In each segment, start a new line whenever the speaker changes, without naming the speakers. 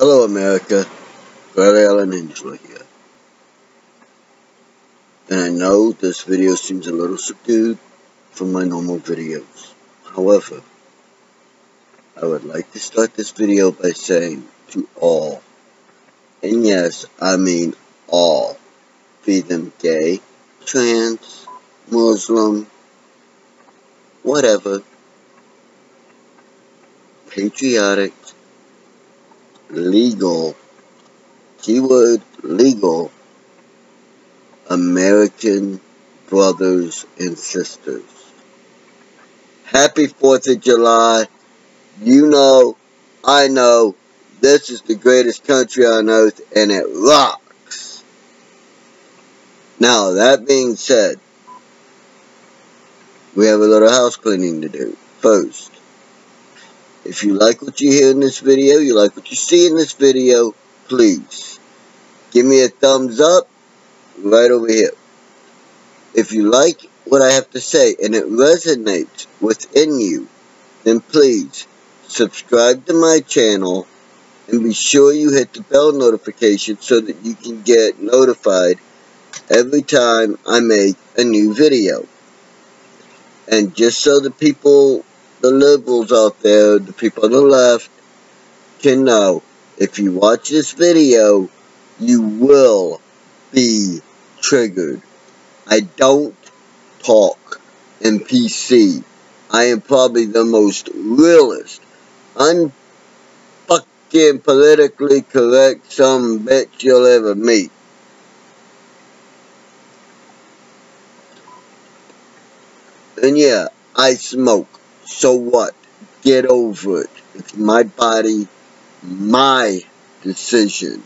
Hello America, Brother Allen Angela here. And I know this video seems a little subdued from my normal videos. However, I would like to start this video by saying to all, and yes, I mean all, be them gay, trans, Muslim, whatever, patriotic, legal, keyword legal, American brothers and sisters. Happy 4th of July. You know, I know, this is the greatest country on earth and it rocks. Now, that being said, we have a little house cleaning to do first. If you like what you hear in this video, you like what you see in this video, please give me a thumbs up right over here. If you like what I have to say and it resonates within you, then please subscribe to my channel and be sure you hit the bell notification so that you can get notified every time I make a new video. And just so the people, the liberals out there, the people on the left can know, if you watch this video, you will be triggered. I don't talk in PC. I am probably the most realist, unfucking politically correct some bitch you'll ever meet. And yeah, I smoke. So what? Get over it. It's my body, my decision.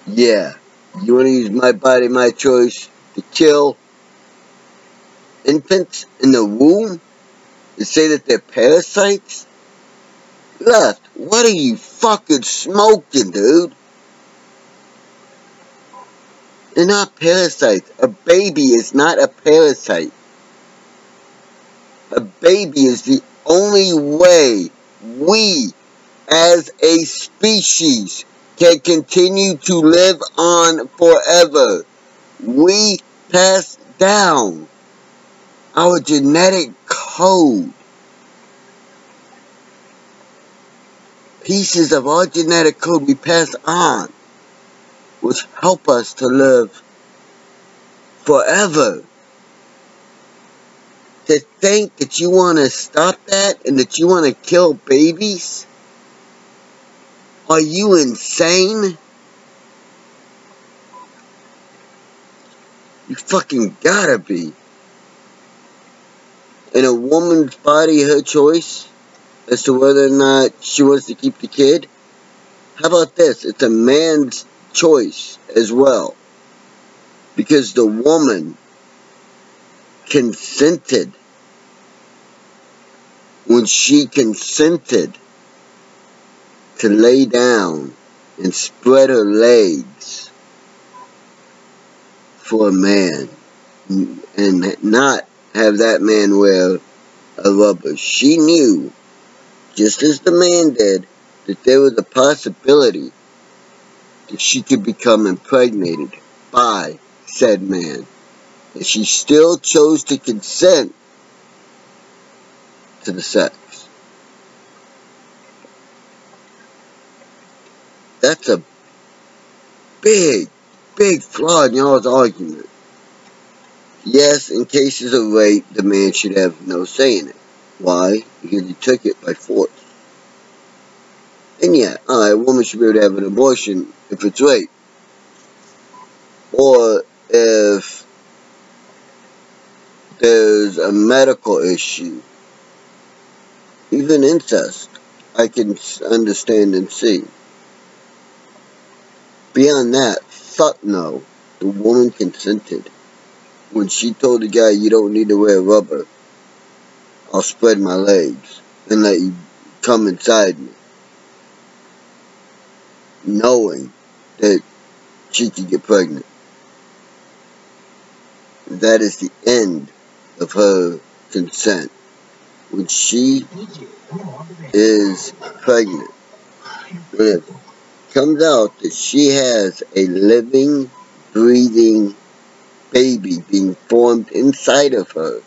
Yeah, you want to use my body, my choice to kill infants in the womb? To say that they're parasites? Left, what are you fucking smoking, dude? They're not parasites. A baby is not a parasite. A baby is the only way we, as a species, can continue to live on forever. We pass down our genetic code. Pieces of our genetic code we pass on, which help us to live forever. To think that you want to stop that and that you want to kill babies? Are you insane? You fucking gotta be. And a woman's body, her choice as to whether or not she wants to keep the kid? How about this? It's a man's choice as well. Because the woman consented. When she consented to lay down and spread her legs for a man and not have that man wear a rubber. She knew, just as the man did, that there was a possibility that she could become impregnated by said man. And she still chose to consent to the sex. That's a big, big flaw in y'all's argument. Yes, in cases of rape, the man should have no say in it. Why? Because he took it by force. And yeah, alright, a woman should be able to have an abortion if it's rape. Or if there's a medical issue. Even incest, I can understand and see. Beyond that, fuck no. The woman consented. When she told the guy, you don't need to wear rubber, I'll spread my legs and let you come inside me. Knowing that she could get pregnant. That is the end of her consent. when she is pregnant, when it comes out that she has a living, breathing baby being formed inside of her,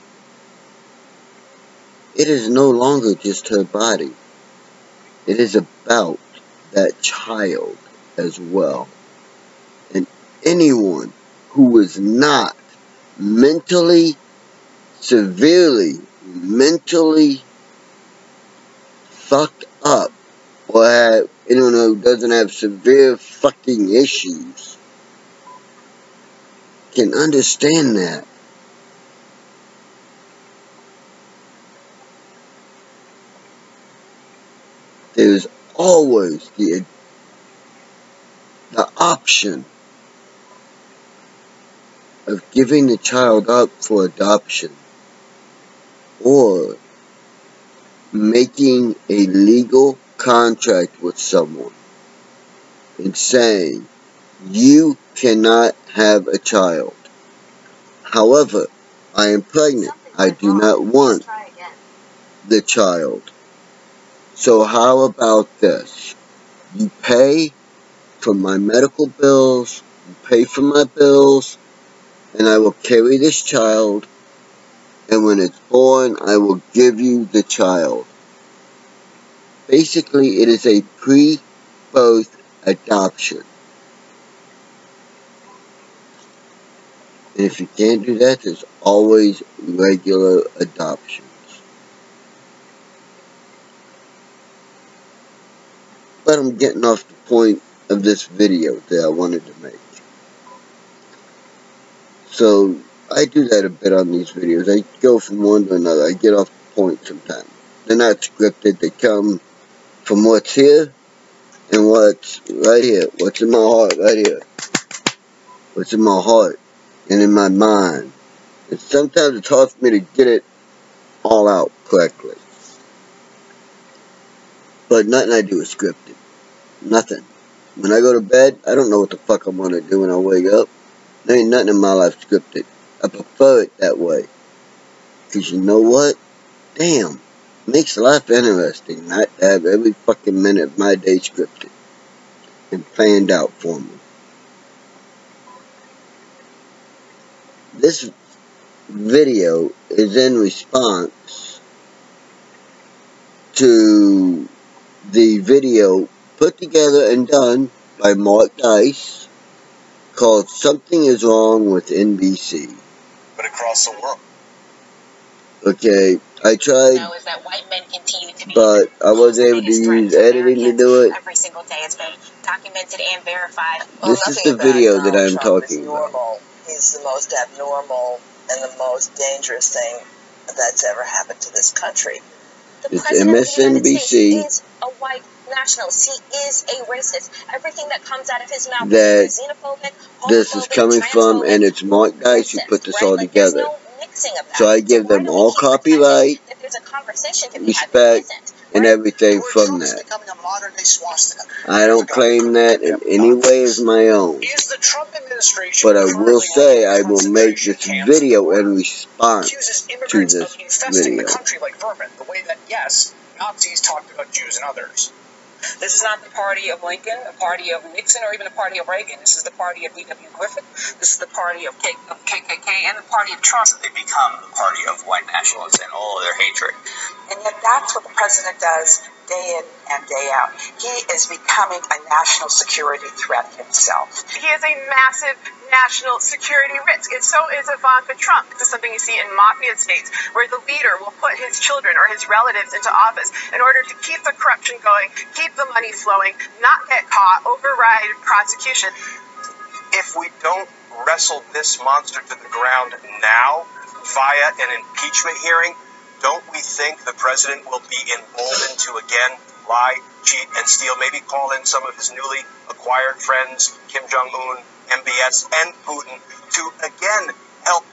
it is no longer just her body. It is about that child as well. And anyone who is not severely mentally fucked up, or doesn't have severe fucking issues, can understand that. There's always the option of giving the child up for adoption, or making a legal contract with someone and saying, you cannot have a child. However, I am pregnant. I do not want the child. So how about this? You pay for my medical bills, you pay for my bills, and I will carry this child, and when it's born, I will give you the child. Basically, it is a pre-birth adoption. And if you can't do that, there's always regular adoptions. But I'm getting off the point of this video that I wanted to make. So, I do that a bit on these videos. I go from one to another. I get off the point sometimes. They're not scripted. They come from what's here and what's right here. What's in my heart right here. What's in my heart and in my mind. And sometimes it's hard for me to get it all out correctly. But nothing I do is scripted. Nothing. When I go to bed, I don't know what the fuck I'm going to do when I wake up. There ain't nothing in my life scripted. I prefer it that way. Because you know what? Damn. It makes life interesting not to have every fucking minute of my day scripted and planned out for me. This video is in response to the video put together and done by Mark Dice called Something is Wrong with NBC.
But across the world.
Okay, I tried, but I wasn't able to use editing to do it.
Every single day it's been documented and verified.
This is the video that I'm talking about.
He's the most abnormal and the most dangerous thing that's ever happened to this country.
It's MSNBC.
He is a white nationalist. He is a racist. Everything that comes out of his mouth
is
xenophobic,
this is coming from, and it's Mark Dice who put this all together. So I give them all copyright, respect, and everything from that. I don't claim that in any way as my own. But I will say I will make this video in response to this video.
The way that, yes, Nazis talked about Jews and others.
This is not the party of Lincoln, a party of Nixon, or even a party of Reagan. This is the party of D.W. Griffith. This is the party of KKK and the party of Trump.
They become the party of white nationalists and all of their hatred.
And yet that's what the president does day in and day out. He is becoming a national security threat himself.
He is a massive national security risk, and so is Ivanka Trump. This is something you see in mafia states, where the leader will put his children or his relatives into office in order to keep the corruption going, keep the money flowing, not get caught, override prosecution.
If we don't wrestle this monster to the ground now via an impeachment hearing, don't we think the president will be emboldened to again lie, cheat, and steal? Maybe call in some of his newly acquired friends, Kim Jong-un, MBS, and Putin, to again help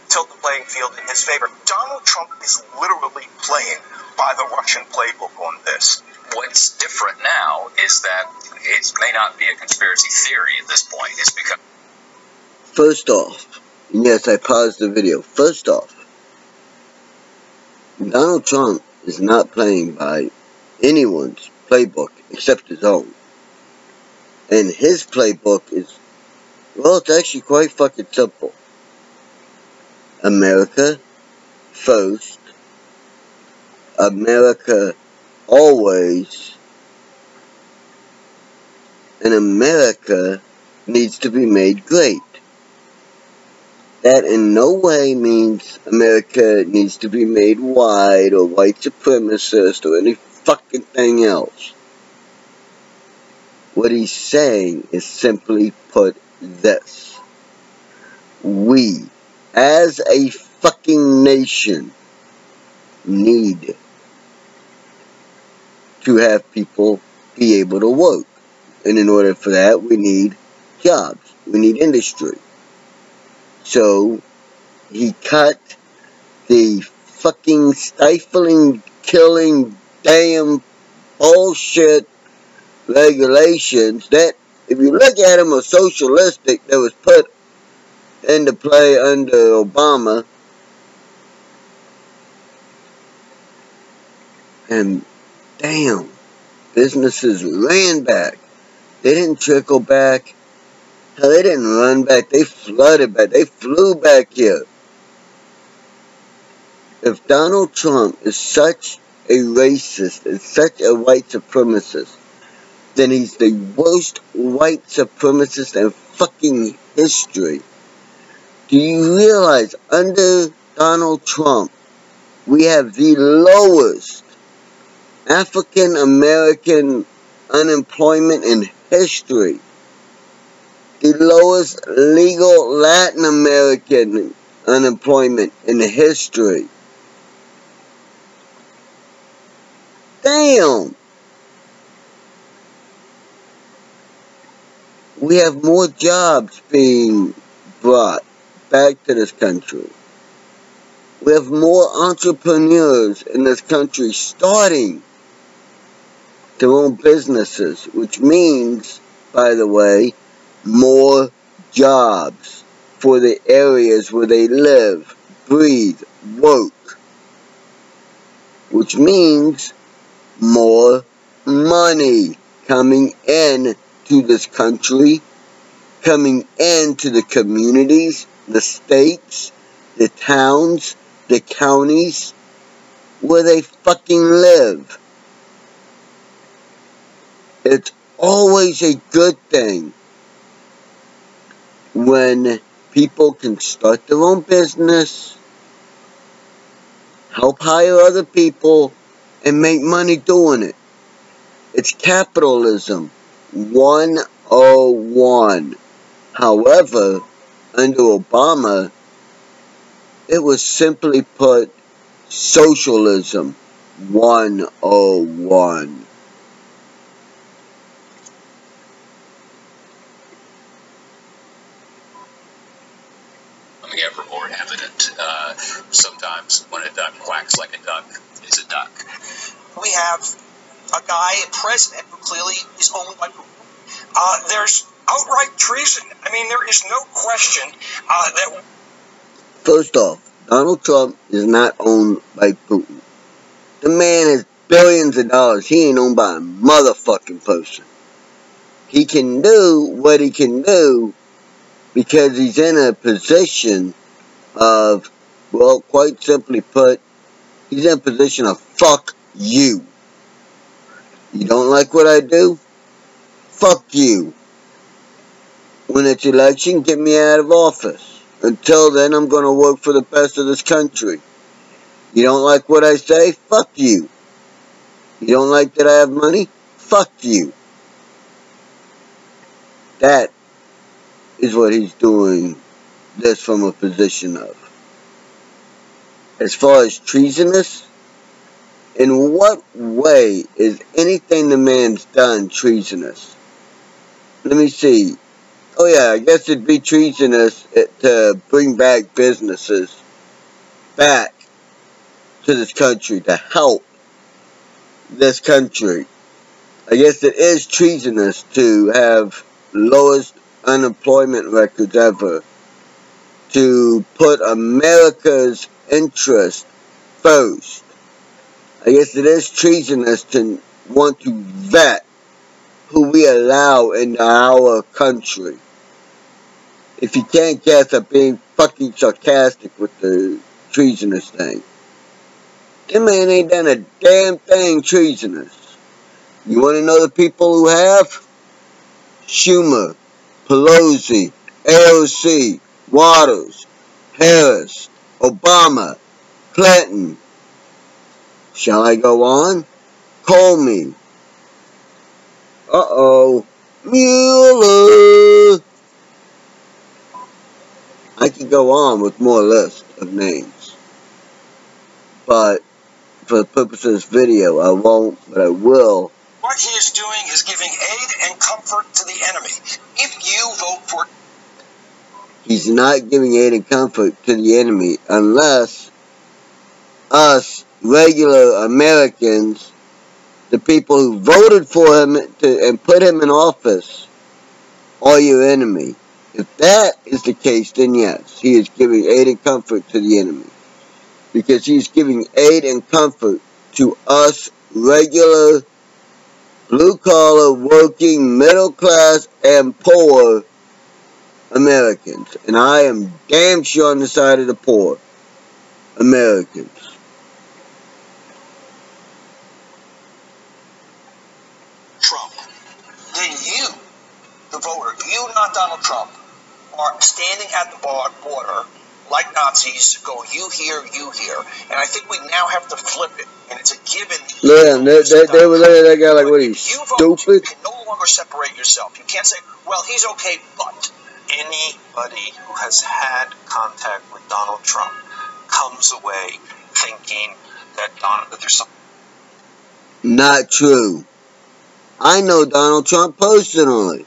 tilt the playing field in his favor. Donald Trump is literally playing by the Russian playbook on this.
What's different now is that it may not be a conspiracy theory at this point. It's because...
First off, yes, I paused the video. First off, Donald Trump is not playing by anyone's playbook except his own. And his playbook is, well, it's actually quite fucking simple. America first. America always. And America needs to be made great. That in no way means America needs to be made wide or white supremacist or any fucking thing else. What he's saying is simply put this. We, as a fucking nation, need to have people be able to work. And in order for that, we need jobs. We need industry. So, he cut the fucking stifling, killing, damn bullshit regulations that, if you look at them, are socialistic, that was put into play under Obama. And, damn, businesses ran back. They didn't trickle back. Hell, they didn't run back. They flooded back. They flew back here. If Donald Trump is such a racist and such a white supremacist, then he's the worst white supremacist in fucking history. Do you realize under Donald Trump, we have the lowest African American unemployment in history? The lowest legal Latin American unemployment in history. Damn! We have more jobs being brought back to this country. We have more entrepreneurs in this country starting their own businesses, which means, by the way, more jobs for the areas where they live, breathe, work. Which means more money coming in to this country, coming into the communities, the states, the towns, the counties, where they fucking live. It's always a good thing when people can start their own business, help hire other people, and make money doing it. It's capitalism 101. However, under Obama, it was simply put socialism 101.
Ever more evident. Sometimes when a duck quacks like a duck, it's a duck.
We have a guy, a president, who clearly is owned by Putin. There's outright treason. I mean, there is no question that...
First off, Donald Trump is not owned by Putin. The man has billions of dollars. He ain't owned by a motherfucking person. He can do what he can do because he's in a position of, well, quite simply put, he's in a position of fuck you. You don't like what I do? Fuck you. When it's election, get me out of office. Until then, I'm going to work for the best of this country. You don't like what I say? Fuck you. You don't like that I have money? Fuck you. That is what he's doing this from a position of. As far as treasonous, in what way is anything the man's done treasonous? Let me see. Oh yeah, I guess it'd be treasonous to bring back businesses back to this country, to help this country. I guess it is treasonous to have lowest unemployment records ever, to put America's interest first, I guess it is treasonous to want to vet who we allow into our country. If you can't guess, I'm being fucking sarcastic with the treasonous thing. That man ain't done a damn thing treasonous. You want to know the people who have? Schumer, Pelosi, AOC, Waters, Harris, Obama, Clinton. Shall I go on? Comey. Uh-oh. Mueller. I could go on with more list of names. But for the purpose of this video, I won't, but I will.
What he is doing is giving aid and comfort to the enemy. If you vote for...
He's not giving aid and comfort to the enemy unless us regular Americans, the people who voted for him and put him in office, are your enemy. If that is the case, then yes, he is giving aid and comfort to the enemy. Because he's giving aid and comfort to us regular, blue-collar, working, middle-class, and poor Americans. And I am damn sure on the side of the poor Americans.
Trump, then you, the voter, you, not Donald Trump, are standing at the border like Nazis, go you here, and I think we now have to flip it, and it's a given.
Yeah, they were looking at that guy like, what, he's stupid?
You can no longer separate yourself. You can't say, well, he's okay, but anybody who has had contact with Donald Trump comes away thinking that there's something.
Not true. I know Donald Trump personally.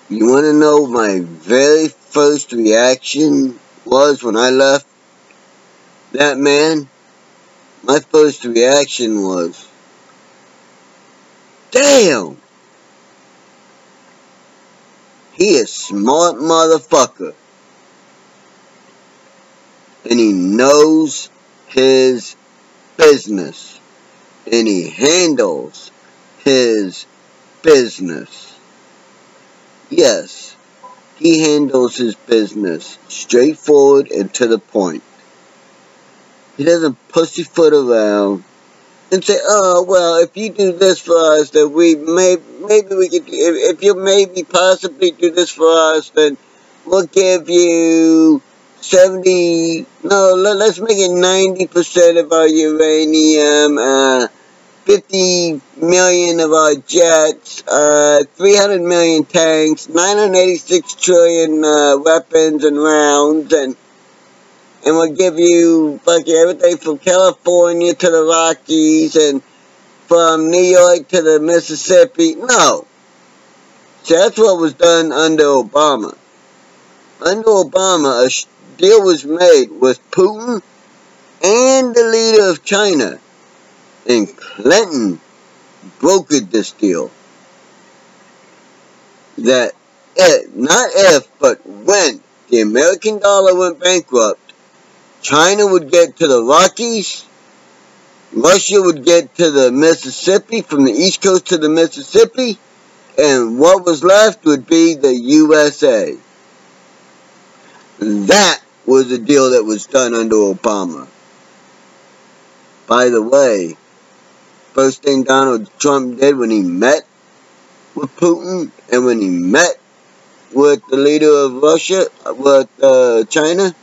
You want to know my very first reaction was when I left that man? My first reaction was, damn! He is a smart motherfucker. And he knows his business. And he handles his business. Yes, he handles his business straightforward and to the point. He doesn't pussyfoot around and say, oh, well, if you do this for us, then maybe we could, if you maybe possibly do this for us, then we'll give you 70, no, let's make it 90% of our uranium, 50 million of our jets, 300 million tanks, 986 trillion weapons and rounds, and we'll give you fucking everything from California to the Rockies and from New York to the Mississippi. No. See, that's what was done under Obama. Under Obama, a deal was made with Putin and the leader of China. And Clinton brokered this deal. That not if, but when the American dollar went bankrupt, China would get to the Rockies, Russia would get to the Mississippi, from the East Coast to the Mississippi, and what was left would be the USA. That was the deal that was done under Obama. By the way, first thing Donald Trump did when he met with Putin and when he met with the leader of Russia, with China,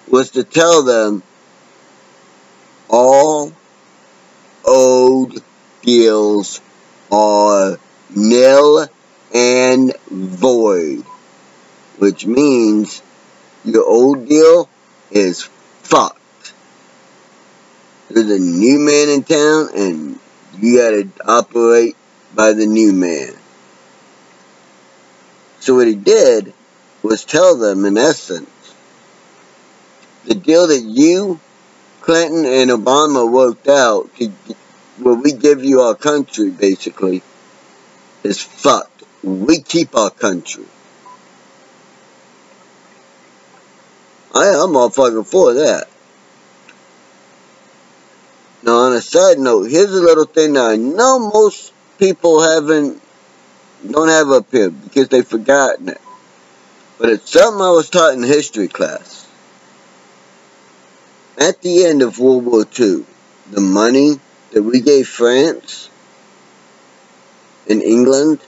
was to tell them all old deals are nil and void, which means your old deal is fucked. There's a new man in town, and you gotta operate by the new man. So what he did was tell them, in essence, the deal that you, Clinton, and Obama worked out, where we give you our country, basically, is fucked. We keep our country. I'm all fucking for that. Now, on a side note, here's a little thing that I know most people don't have up here because they've forgotten it. But it's something I was taught in history class. At the end of World War II, the money that we gave France and England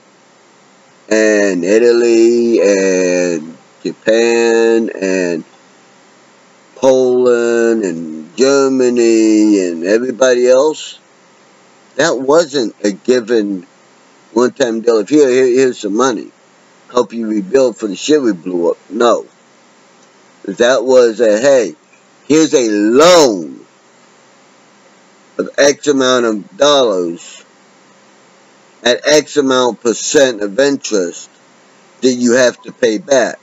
and Italy and Japan and Poland and Germany and everybody else, that wasn't a given one-time deal of here's some money, help you rebuild for the shit we blew up. No. That was a, hey, here's a loan of X amount of dollars at X amount % of interest that you have to pay back.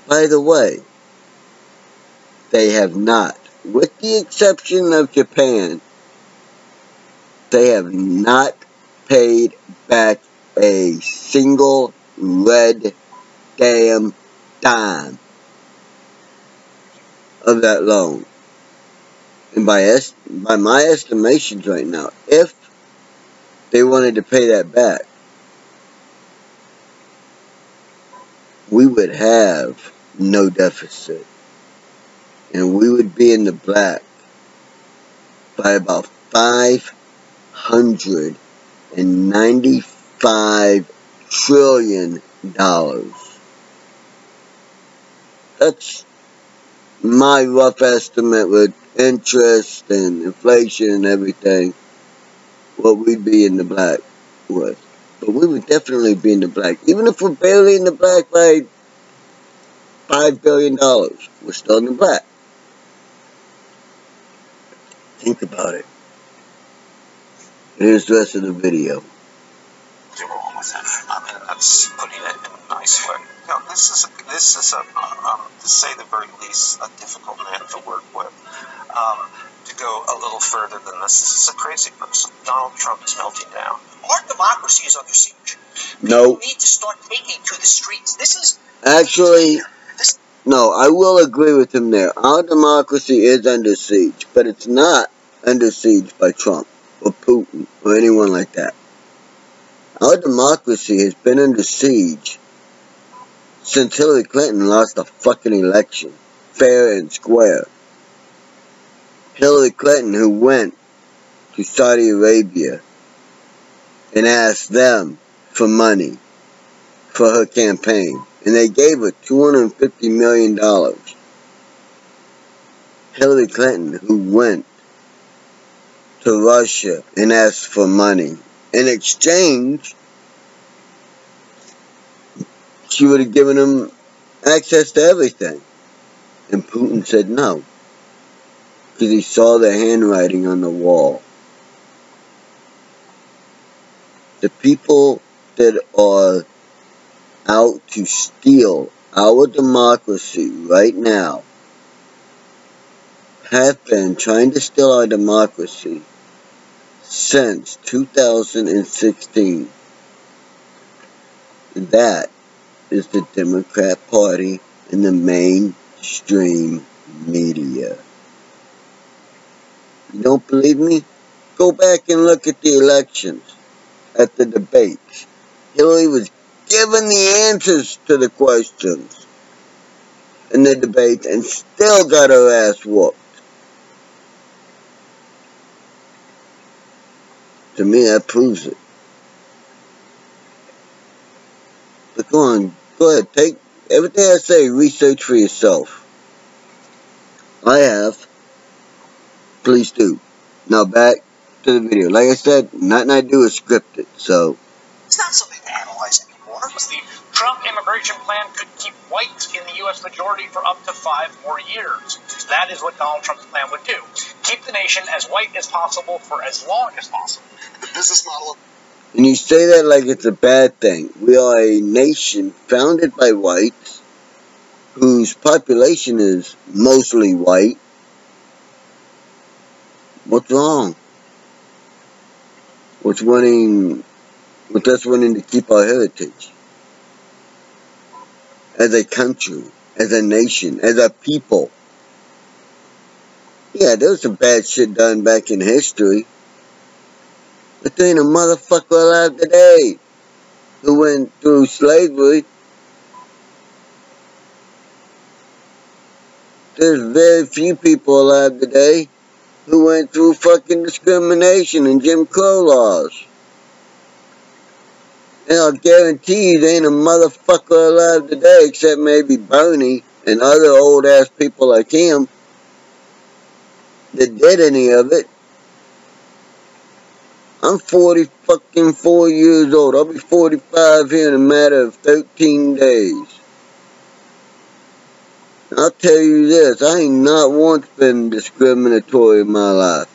By the way, they have not, with the exception of Japan, they have not paid back a single red damn dime of that loan. And by my estimations right now, if they wanted to pay that back, we would have no deficit. And we would be in the black by about $595 trillion. That's my rough estimate with interest and inflation and everything, what we'd be in the black with. But we would definitely be in the black. Even if we're barely in the black by $5 billion, we're still in the black. Think about it. Here's the rest of the video.
You're wrong with him. I mean, that's putting it in a nice way. No, this is a to say the very least, a difficult man to work with. To go a little further than this is a crazy person. Donald Trump is melting down.
Our democracy is under siege.
No.
People need to start taking to the streets. This is
actually. No, I will agree with him there. Our democracy is under siege, but it's not under siege by Trump or Putin or anyone like that. Our democracy has been under siege since Hillary Clinton lost the fucking election, fair and square. Hillary Clinton, who went to Saudi Arabia and asked them for money for her campaign, and they gave her $250 million. Hillary Clinton, who went to Russia and asked for money. In exchange, she would have given him access to everything. And Putin said no, because he saw the handwriting on the wall. The people that are out to steal our democracy right now have been trying to steal our democracy since 2016. That is the Democrat Party and the mainstream media. You don't believe me? Go back and look at the elections, at the debates. Hillary was given the answers to the questions in the debate and still got her ass whooped. To me, that proves it. But go ahead, take everything I say, research for yourself. I have. Please do. Now back to the video. Like I said, nothing I do is scripted, so.
it's not something to analyze anymore.
The Trump immigration plan could keep whites in the U.S. majority for up to 5 more years. That is what Donald Trump's plan would do. Keep the nation as white as possible for as long as possible.
The business model.
And you say that like it's a bad thing. We are a nation founded by whites, whose population is mostly white. What's wrong? With us wanting to keep our heritage? As a country, as a nation, as a people. Yeah, there was some bad shit done back in history. But there ain't a motherfucker alive today who went through slavery. There's very few people alive today who went through fucking discrimination and Jim Crow laws. And I'll guarantee you there ain't a motherfucker alive today except maybe Bernie and other old ass people like him that did any of it. I'm 44 years old. I'll be 45 here in a matter of 13 days. And I'll tell you this, I ain't not once been discriminatory in my life.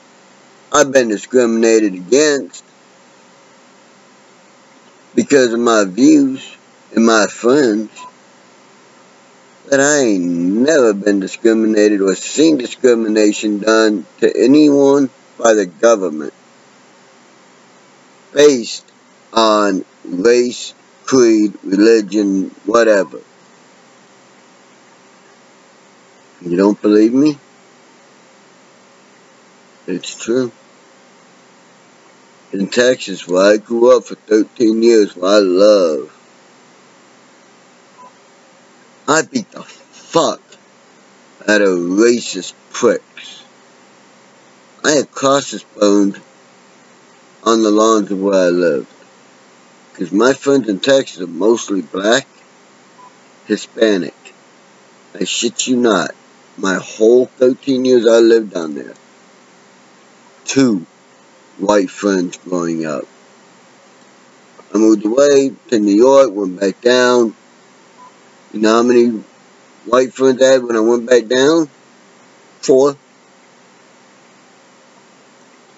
I've been discriminated against because of my views and my friends. But I ain't never been discriminated or seen discrimination done to anyone by the government based on race, creed, religion, whatever. You don't believe me? It's true. In Texas, where I grew up for 13 years, where I love, I beat the fuck out of racist pricks. I had crosses burned on the lawns of where I lived. Because my friends in Texas are mostly black, Hispanic. I shit you not. My whole 13 years I lived down there. 2 white friends growing up. I moved away to New York, went back down. You know how many white friends I had when I went back down? 4.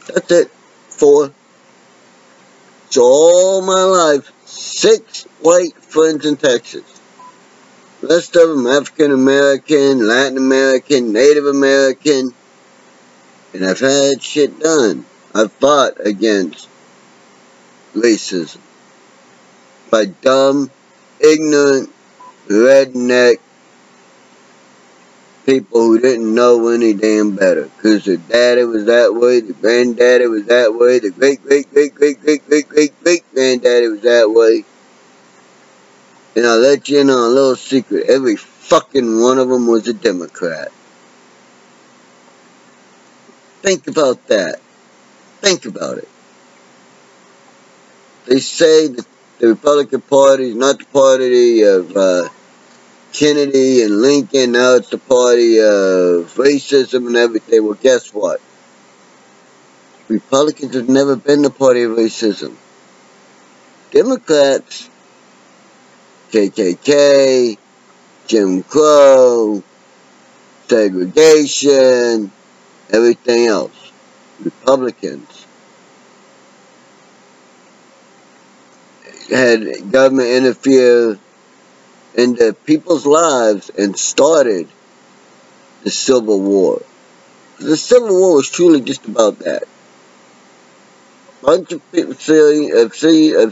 That's it. 4. So all my life, 6 white friends in Texas. The rest of them African American, Latin American, Native American. And I've had shit done. I've fought against racism by dumb, ignorant, redneck people who didn't know any damn better. Because their daddy was that way, their granddaddy was that way, their great-great-great-great-great-great-great-granddaddy was that way. And I'll let you in on a little secret. Every fucking one of them was a Democrat. Think about that. Think about it. They say that the Republican Party is not the party of Kennedy and Lincoln. Now it's the party of racism and everything. Well, guess what? Republicans have never been the party of racism. Democrats, KKK, Jim Crow, segregation, everything else. Republicans had government interfere into people's lives and started the Civil War. The Civil War was truly just about that. A bunch of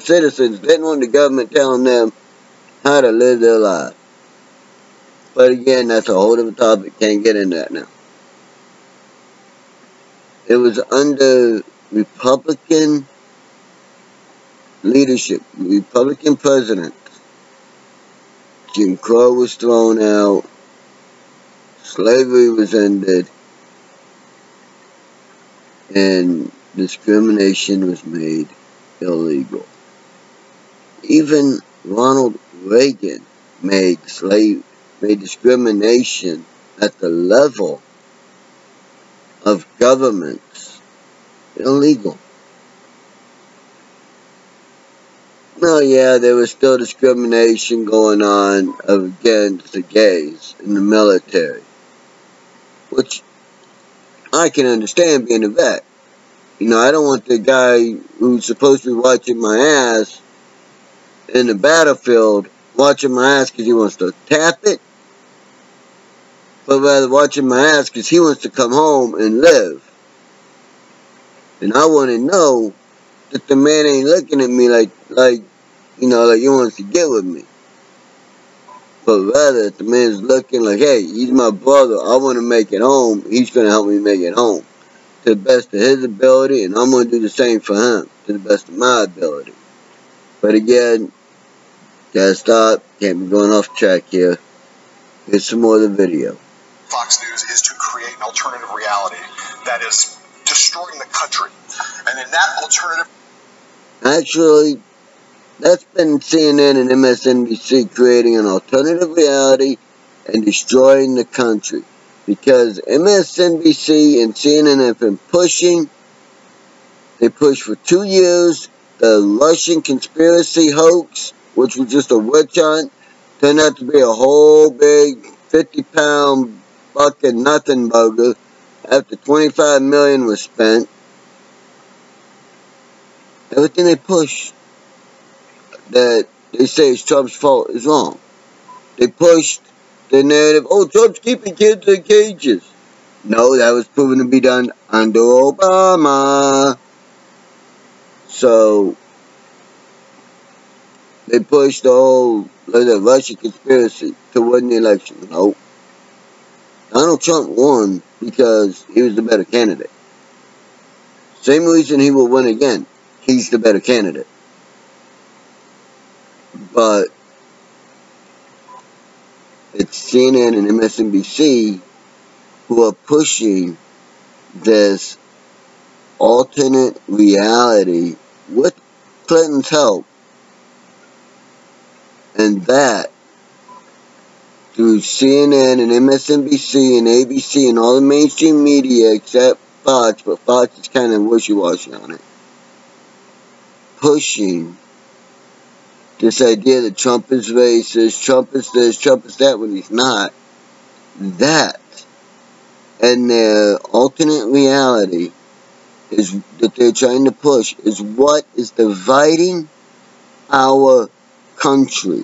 citizens didn't want the government telling them how to live their lives. But again, that's a whole different topic. Can't get into that now. It was under Republican leadership, Republican presidents. Jim Crow was thrown out. Slavery was ended. And discrimination was made illegal. Even Ronald Reagan made discrimination at the level of governments illegal. Now, yeah, there was still discrimination going on against the gays in the military, which I can understand being a vet. You know, I don't want the guy who's supposed to be watching my ass in the battlefield watching my ass because he wants to tap it, but rather watching my ass because he wants to come home and live. And I want to know that the man ain't looking at me like he wants to get with me. But rather, if the man's looking like, hey, he's my brother, I want to make it home, he's going to help me make it home to the best of his ability, and I'm going to do the same for him to the best of my ability. But again, gotta stop, can't be going off track here. Here's some more of the video.
Fox News is to create an alternative reality that is destroying the country. And in that alternative...
Actually, that's been CNN and MSNBC creating an alternative reality and destroying the country. Because MSNBC and CNN have been pushing, they pushed for 2 years, the Russian conspiracy hoax, which was just a witch hunt, turned out to be a whole big 50-pound bucket nothing burger after $25 million was spent. Everything they push that they say is Trump's fault is wrong. They pushed the narrative, oh, Trump's keeping kids in cages. No, that was proven to be done under Obama. So, they pushed the whole Russian conspiracy to win the election. No. Donald Trump won because he was the better candidate. Same reason he will win again. He's the better candidate. But it's CNN and MSNBC who are pushing this alternate reality with Clinton's help. And that, through CNN and MSNBC and ABC and all the mainstream media except Fox, but Fox is kind of wishy-washy on it, pushing this idea that Trump is racist, Trump is this, Trump is that, when he's not. That, and their alternate reality is that they're trying to push, is what is dividing our country.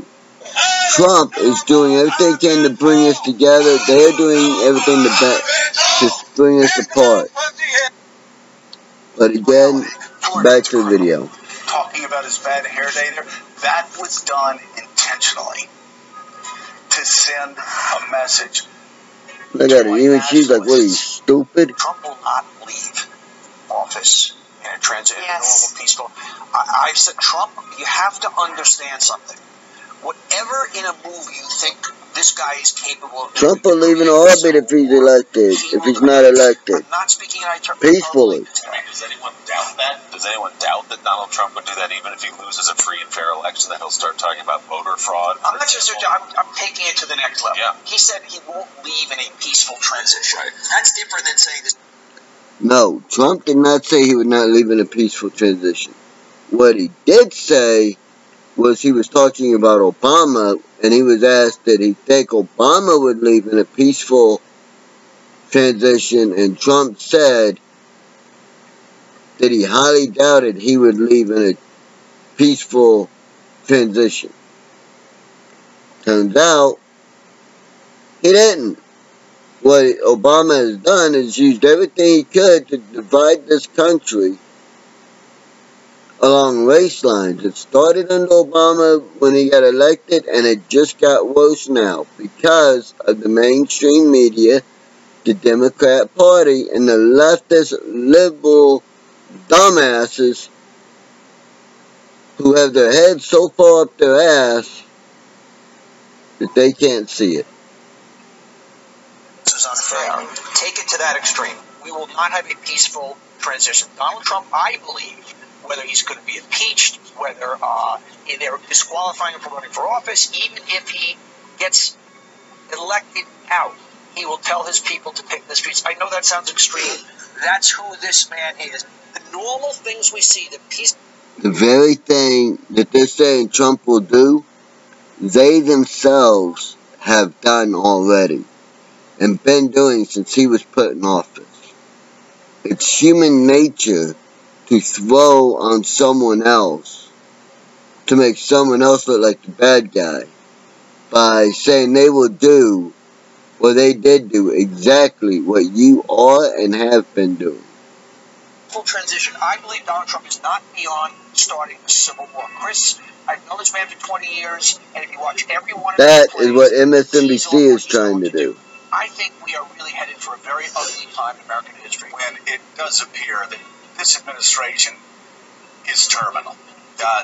Trump is doing everything he can to bring us together. They're doing everything to bring us apart. But again, back to the video.
Talking about his bad hair day there, that was done intentionally to send a message.
Look at her, even she's like, what are you, stupid?
Trump will not leave office in a transit, in a normal, peaceful. I've said, Trump, you have to understand something. Whatever in a movie you think this guy is capable of doing,
Trump will leave in orbit if he's elected, if he's not elected.
I'm not speaking
peacefully.
I mean, does anyone doubt that? Does anyone doubt that Donald Trump would do that even if he loses a free and fair election, that he'll start talking about voter fraud?
I'm taking it to the next level.
Yeah.
He said he won't leave in a peaceful transition. Right. That's different than saying this.
No, Trump did not say he would not leave in a peaceful transition. What he did say was he was talking about Obama, and he was asked did he think Obama would leave in a peaceful transition, and Trump said that he highly doubted he would leave in a peaceful transition. Turns out, he didn't. What Obama has done is used everything he could to divide this country along race lines. It started under Obama when he got elected, and it just got worse now because of the mainstream media, the Democrat Party, and the leftist liberal dumbasses who have their heads so far up their ass that they can't see it.
This is unfair. Take it to that extreme. We will not have a peaceful transition. Donald Trump, I believe, whether he's going to be impeached, whether they're disqualifying him from running for office, even if he gets elected out, he will tell his people to pick the streets. I know that sounds extreme. That's who this man is. The normal things we see, the peace...
The very thing that they're saying Trump will do, they themselves have done already and been doing since he was put in office. It's human nature to throw on someone else, to make someone else look like the bad guy, by saying they will do, or they did do exactly what you are and have been doing.
peaceful transition. I believe Donald Trump is not beyond starting a civil war. Chris, I've known this man for 20 years, and if you watch every one of
That
his
is what
plays,
MSNBC is trying to do.
I think we are really headed for a very ugly time in American history.
When it does appear that this administration is terminal.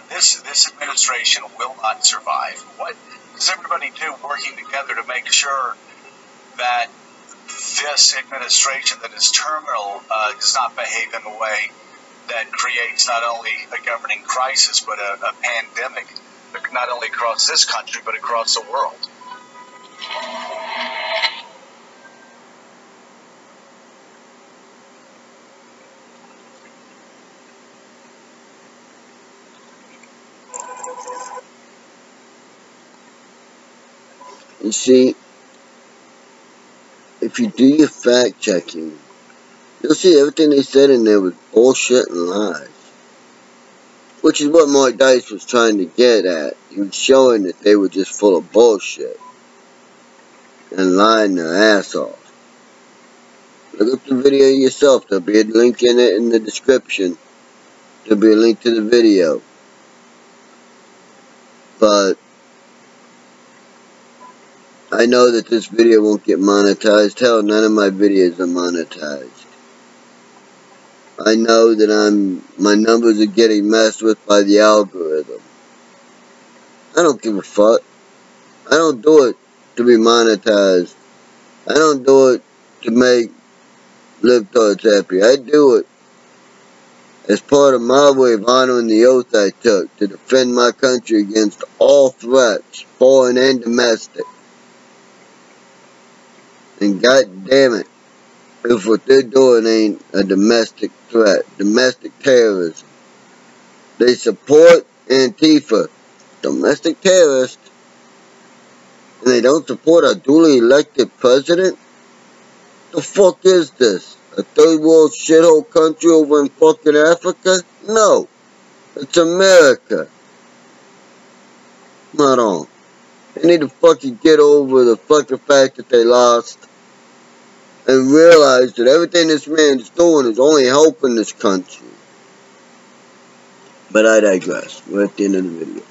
This administration will not survive. What does everybody do working together to make sure that this administration that is terminal does not behave in a way that creates not only a governing crisis but a pandemic, not only across this country but across the world?
You see, if you do your fact checking, you'll see everything they said in there was bullshit and lies. Which is what Mark Dice was trying to get at. He was showing that they were just full of bullshit and lying their ass off. Look up the video yourself. There'll be a link in it in the description. There'll be a link to the video. But I know that this video won't get monetized. Hell, none of my videos are monetized. I know that my numbers are getting messed with by the algorithm. I don't give a fuck. I don't do it to be monetized. I don't do it to make libtards happy. I do it as part of my way of honoring the oath I took to defend my country against all threats, foreign and domestic. And god damn it, if what they're doing ain't a domestic threat, domestic terrorism. They support Antifa, domestic terrorists, and they don't support a duly elected president? The fuck is this? A third world shithole country over in fucking Africa? No. It's America. Not on. They need to fucking get over the fucking fact that they lost and realize that everything this man's doing is only helping this country. But I digress. We're at the end of the video.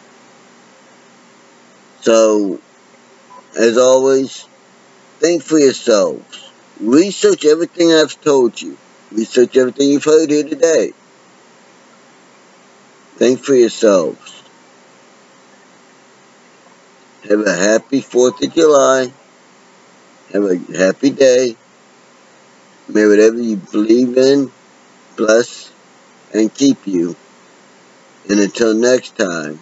So, as always, think for yourselves. Research everything I've told you. Research everything you've heard here today. Think for yourselves. Have a happy 4th of July. Have a happy day. May whatever you believe in bless and keep you. And until next time,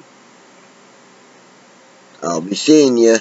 I'll be seeing you.